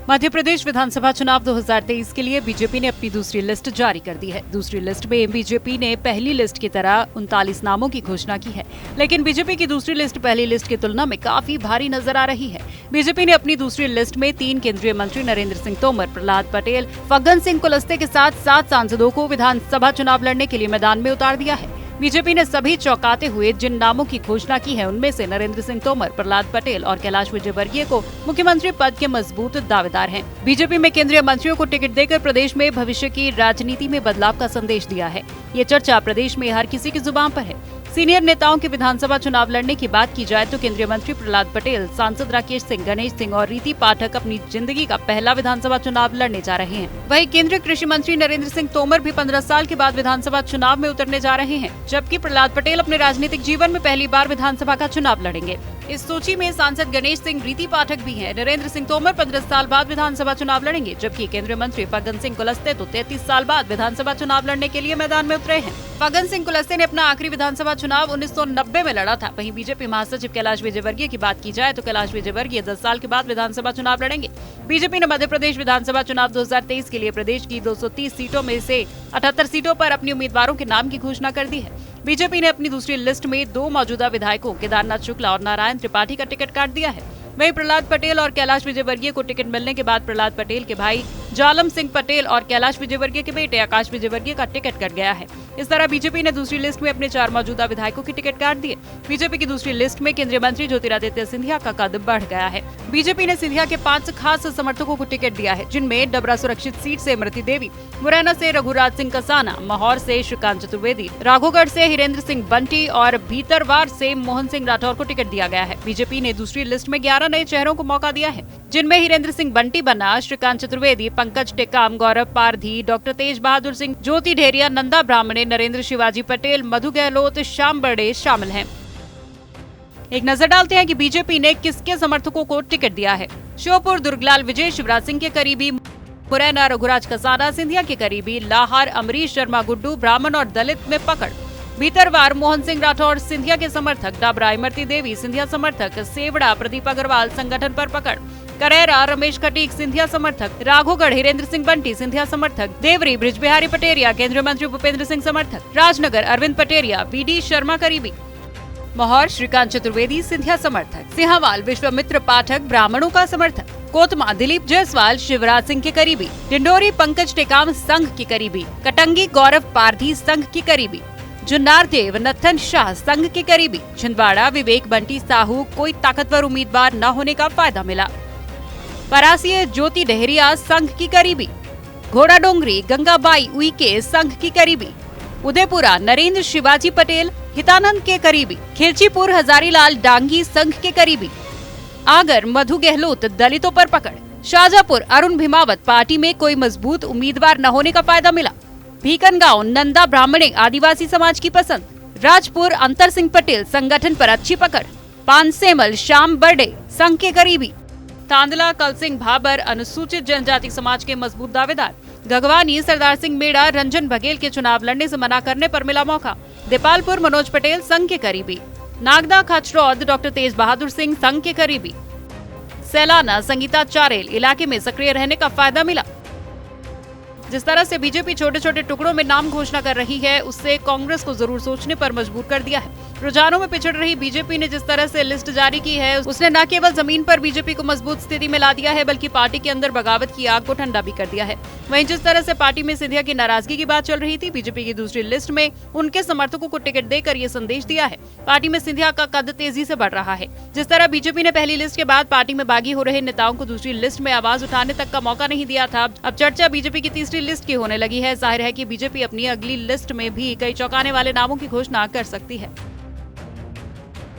मध्य प्रदेश विधानसभा चुनाव 2023 के लिए बीजेपी ने अपनी दूसरी लिस्ट जारी कर दी है। दूसरी लिस्ट में बीजेपी ने पहली लिस्ट की तरह 39 नामों की घोषणा की है, लेकिन बीजेपी की दूसरी लिस्ट पहली लिस्ट की तुलना में काफी भारी नजर आ रही है। बीजेपी ने अपनी दूसरी लिस्ट में 3 केंद्रीय मंत्री नरेंद्र सिंह तोमर, प्रहलाद पटेल, फग्गन सिंह कुलस्ते के साथ 7 सांसदों को विधानसभा चुनाव लड़ने के लिए मैदान में उतार दिया है। बीजेपी ने सभी चौंकाते हुए जिन नामों की घोषणा की है, उनमें से नरेंद्र सिंह तोमर, प्रहलाद पटेल और कैलाश विजयवर्गीय को मुख्यमंत्री पद के मजबूत दावेदार हैं। बीजेपी में केंद्रीय मंत्रियों को टिकट देकर प्रदेश में भविष्य की राजनीति में बदलाव का संदेश दिया है। ये चर्चा प्रदेश में हर किसी की जुबान पर है। सीनियर नेताओं के विधानसभा चुनाव लड़ने की बात की जाए तो केंद्रीय मंत्री प्रहलाद पटेल, सांसद राकेश सिंह, गणेश सिंह और रीति पाठक अपनी जिंदगी का पहला विधानसभा चुनाव लड़ने जा रहे हैं। वहीं केंद्रीय कृषि मंत्री नरेंद्र सिंह तोमर भी 15 साल के बाद विधानसभा चुनाव में उतरने जा रहे हैं, जबकि प्रहलाद पटेल अपने राजनीतिक जीवन में पहली बार विधानसभा का चुनाव लड़ेंगे। इस सूची में सांसद गणेश सिंह, रीति पाठक भी हैं। नरेंद्र सिंह तोमर 15 साल बाद विधानसभा चुनाव लड़ेंगे, जबकि केंद्रीय मंत्री फग्गन सिंह कुलस्ते तो 33 साल बाद विधानसभा चुनाव लड़ने के लिए मैदान में उतरे हैं। फग्गन सिंह कुलस्ते ने अपना आखिरी विधानसभा चुनाव 1990 में लड़ा था। वहीं बीजेपी महासचिव कैलाश विजयवर्गीय की बात की जाए तो कैलाश विजयवर्गीय 10 साल के बाद विधानसभा चुनाव लड़ेंगे। बीजेपी ने मध्य प्रदेश विधानसभा चुनाव 2023 के लिए प्रदेश की 230 सीटों में से 78 सीटों पर अपने उम्मीदवारों के नाम की घोषणा कर दी है। बीजेपी ने अपनी दूसरी लिस्ट में 2 मौजूदा विधायकों केदारनाथ शुक्ला और नारायण त्रिपाठी का टिकट काट दिया है। वहीं प्रहलाद पटेल और कैलाश विजयवर्गीय को टिकट मिलने के बाद प्रहलाद पटेल के भाई जालम सिंह पटेल और कैलाश विजयवर्गीय के बेटे आकाश विजयवर्गीय का टिकट कट गया है। इस तरह बीजेपी ने दूसरी लिस्ट में अपने 4 मौजूदा विधायकों की टिकट काट दिए। बीजेपी की दूसरी लिस्ट में केंद्रीय मंत्री ज्योतिरादित्य सिंधिया का कद बढ़ गया है। बीजेपी ने सिंधिया के 5 खास समर्थकों को टिकट दिया है, जिनमें डबरा सुरक्षित सीट से इमरती देवी, मुरैना से रघुराज सिंह कसाना, महौर से श्रीकांत चतुर्वेदी, राघोगढ़ से हिरेंद्र सिंह बंटी और भीतरवार से मोहन सिंह राठौर को टिकट दिया गया है। बीजेपी ने दूसरी लिस्ट में 11 नए चेहरों को मौका दिया है, जिनमें हिरेंद्र सिंह बंटी बन्ना, श्रीकांत चतुर्वेदी, पंकज टेकाम, गौरव पारधी, डॉक्टर तेज बहादुर सिंह, ज्योति ढेरिया, नंदा ब्राह्मणे, नरेंद्र शिवाजी पटेल, मधु गहलोत, श्याम बर्डे शामिल हैं। एक नजर डालते हैं कि बीजेपी ने किसके समर्थकों को टिकट दिया है। श्योपुर दुर्गलाल विजय शिवराज सिंह के करीबी, मुरैना रघुराज कसाना सिंधिया के करीबी, लाहौर अमरीश शर्मा गुड्डू ब्राह्मण और दलित में पकड़, भीतरवार मोहन सिंह राठौर सिंधिया के समर्थक, डबरा इमरती देवी सिंधिया समर्थक, सेवड़ा प्रदीप अग्रवाल संगठन पर पकड़, करेरा रमेश खटीक सिंधिया समर्थक, राघोगढ़ हिरेंद्र सिंह बंटी सिंधिया समर्थक, देवरी बृजबिहारी पटेरिया केंद्रीय मंत्री भूपेंद्र सिंह समर्थक, राजनगर अरविंद पटेरिया बीडी शर्मा करीबी, महौर श्रीकांत चतुर्वेदी सिंधिया समर्थक, सिंहावाल विश्वामित्र पाठक ब्राह्मणों का समर्थक, कोतमा दिलीप जायसवाल शिवराज सिंह के करीबी, डिंडोरी पंकज टेकाम संघ के करीबी, कटंगी गौरव पारधी संघ के करीबी, जुन्नार देव नत्थन शाह संघ के करीबी, छिंदवाड़ा विवेक बंटी साहू कोई ताकतवर उम्मीदवार न होने का फायदा मिला, परासिया ज्योति डेहरिया संघ की करीबी, घोड़ा डोंगरी गंगाबाई उइके संघ की करीबी, उदयपुरा नरेंद्र शिवाजी पटेल हितानंद के करीबी, खिलचीपुर हजारीलाल डांगी संघ के करीबी, आगर मधु गहलोत दलितों पर पकड़, शाहजहापुर अरुण भीमावत पार्टी में कोई मजबूत उम्मीदवार न होने का फायदा मिला, भीकनगांव नंदा ब्राह्मणे आदिवासी समाज की पसंद, राजपुर अंतर सिंह पटेल संगठन पर अच्छी पकड़, पानसेमल श्याम बर्डे संघ के करीबी, तांदला कलसिंह भाबर अनुसूचित जनजाति समाज के मजबूत दावेदार, गगवानी सरदार सिंह मेड़ा रंजन बघेल के चुनाव लड़ने से मना करने पर मिला मौका, देपालपुर मनोज पटेल संघ के करीबी, नागदा खचरौद डॉक्टर तेज बहादुर सिंह संघ के करीबी, सैलाना संगीता चारेल इलाके में सक्रिय रहने का फायदा मिला। जिस तरह से बीजेपी छोटे छोटे टुकड़ों में नाम घोषणा कर रही है, उससे कांग्रेस को जरूर सोचने पर मजबूर कर दिया है। रुझानों में पिछड़ रही बीजेपी ने जिस तरह से लिस्ट जारी की है, उसने न केवल जमीन पर बीजेपी को मजबूत स्थिति में ला दिया है, बल्कि पार्टी के अंदर बगावत की आग को ठंडा भी कर दिया है। वहीं जिस तरह से पार्टी में सिंधिया की नाराजगी की बात चल रही थी, बीजेपी की दूसरी लिस्ट में उनके समर्थकों को टिकट देकर ये संदेश दिया है। पार्टी में सिंधिया का कद तेजी से बढ़ रहा है। जिस तरह बीजेपी ने पहली लिस्ट के बाद पार्टी में बागी हो रहे नेताओं को दूसरी लिस्ट में आवाज उठाने तक का मौका नहीं दिया था, अब चर्चा बीजेपी की तीसरी लिस्ट की होने लगी है। जाहिर है कि बीजेपी अपनी अगली लिस्ट में भी कई चौंकाने वाले नामों की घोषणा कर सकती है।